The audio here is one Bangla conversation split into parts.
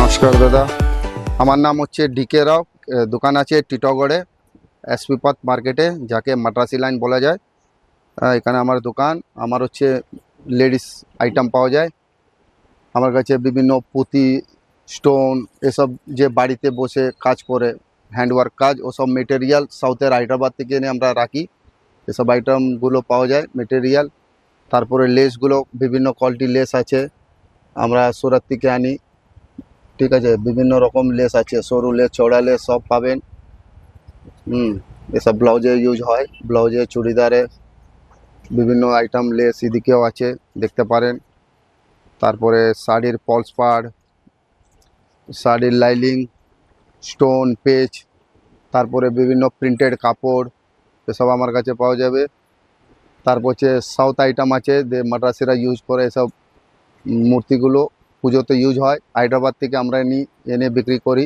নমস্কার দাদা, আমার নাম হচ্ছে ডিকে রাও। দোকান আছে টিটাগড়ে এসপি পথ মার্কেটে, যাকে মাদ্রাসি লাইন বলা যায়। এখানে আমার দোকান। আমার হচ্ছে লেডিস আইটেম পাওয়া যায়। আমার কাছে বিভিন্ন পুঁতি, স্টোন, এসব যে বাড়িতে বসে কাজ করে হ্যান্ডওয়ার্ক কাজ, ওসব মেটেরিয়াল সাউথের হায়দ্রাবাদ থেকে এনে আমরা রাখি। এসব আইটেমগুলো পাওয়া যায় মেটেরিয়াল। তারপরে লেসগুলো, বিভিন্ন কোয়ালিটির লেস আছে, আমরা সুরাত থেকে আনি। ঠিক আছে, বিভিন্ন রকম লেস আছে, সরু লেস, চওড়া লেস সব পাবেন। এসব ব্লাউজে ইউজ হয়, ব্লাউজে, চুড়িদারে বিভিন্ন আইটেম লেস এদিকেও আছে, দেখতে পারেন। তারপরে শাড়ির ফলস পাড়, শাড়ির লাইলিং, স্টোন, পেচ, তারপরে বিভিন্ন প্রিন্টেড কাপড়, এসব আমার কাছে পাওয়া যাবে। তারপর হচ্ছে সাউথ আইটেম আছে, যে মাদ্রাসিরা ইউজ করে, এসব মূর্তিগুলো পুজোতে ইউজ হয়। হায়দ্রাবাদ থেকে আমরা এনে বিক্রি করি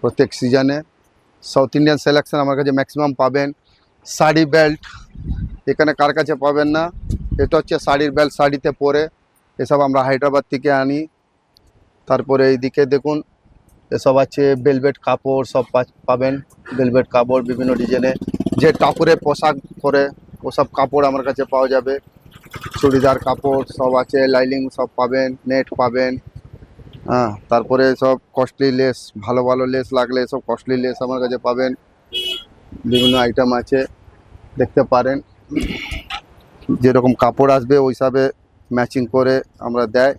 প্রত্যেক সিজনে। সাউথ ইন্ডিয়ান সিলেকশন আমার কাছে ম্যাক্সিমাম পাবেন। শাড়ি বেল্ট এখানে কার কাছে পাবেন না, এটা হচ্ছে শাড়ির বেল্ট, শাড়িতে পরে, এসব আমরা হায়দ্রাবাদ থেকে আনি। তারপরে এইদিকে দেখুন, এসব আছে বেলভেট কাপড়, সব পাবেন। বেলভেট কাপড় বিভিন্ন ডিজাইনে, যে টাপুরে পোশাক করে ওসব কাপড় আমার কাছে পাওয়া যাবে। চুড়িদার কাপড় সব আছে, লাইলিং সব পাবেন, নেট পাবেন। তারপরে সব কস্টলি লেস, ভালো ভালো লেস লাগলে সব কস্টলি লেস আমার কাছে পাবেন। বিভিন্ন আইটেম আছে, দেখতে পারেন। যেরকম কাপড় আসবে ওই হিসাবে ম্যাচিং করে আমরা দেয়।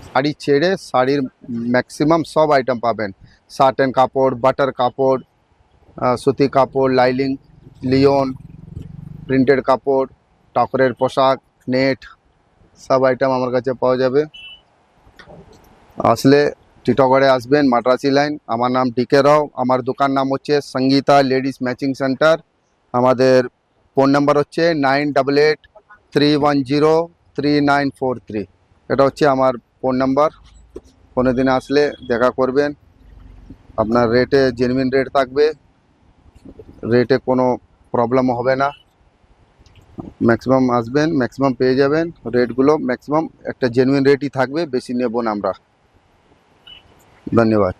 শাড়ি ছেড়ে শাড়ির ম্যাক্সিমাম সব আইটেম পাবেন। সার্টেন কাপড়, বাটার কাপড়, সুতি কাপড়, লাইলিং, লিওন, প্রিন্টেড কাপড়, টাকরের পোশাক, নেট, সব আইটেম আমার কাছে পাওয়া যাবে। আসলে টিটাগড়ে আসবেন, মাদ্রাসি লাইন। আমার নাম ডিকে রাও। আমার দোকান নাম হচ্ছে সঙ্গীতা লেডিস ম্যাচিং সেন্টার। আমাদের ফোন নাম্বার হচ্ছে 9883103943। এটা হচ্ছে আমার ফোন নাম্বার। কোনো দিন আসলে দেখা করবেন, আপনার রেটে জেনুইন রেট থাকবে, রেটে কোনো প্রবলেম হবে না। ম্যাক্সিমাম আসবেন, ম্যাক্সিমাম পেয়ে যাবেন। রেটগুলো ম্যাক্সিমাম একটা জেনুইন রেটই থাকবে, বেশি নেব না আমরা। ধন্যবাদ।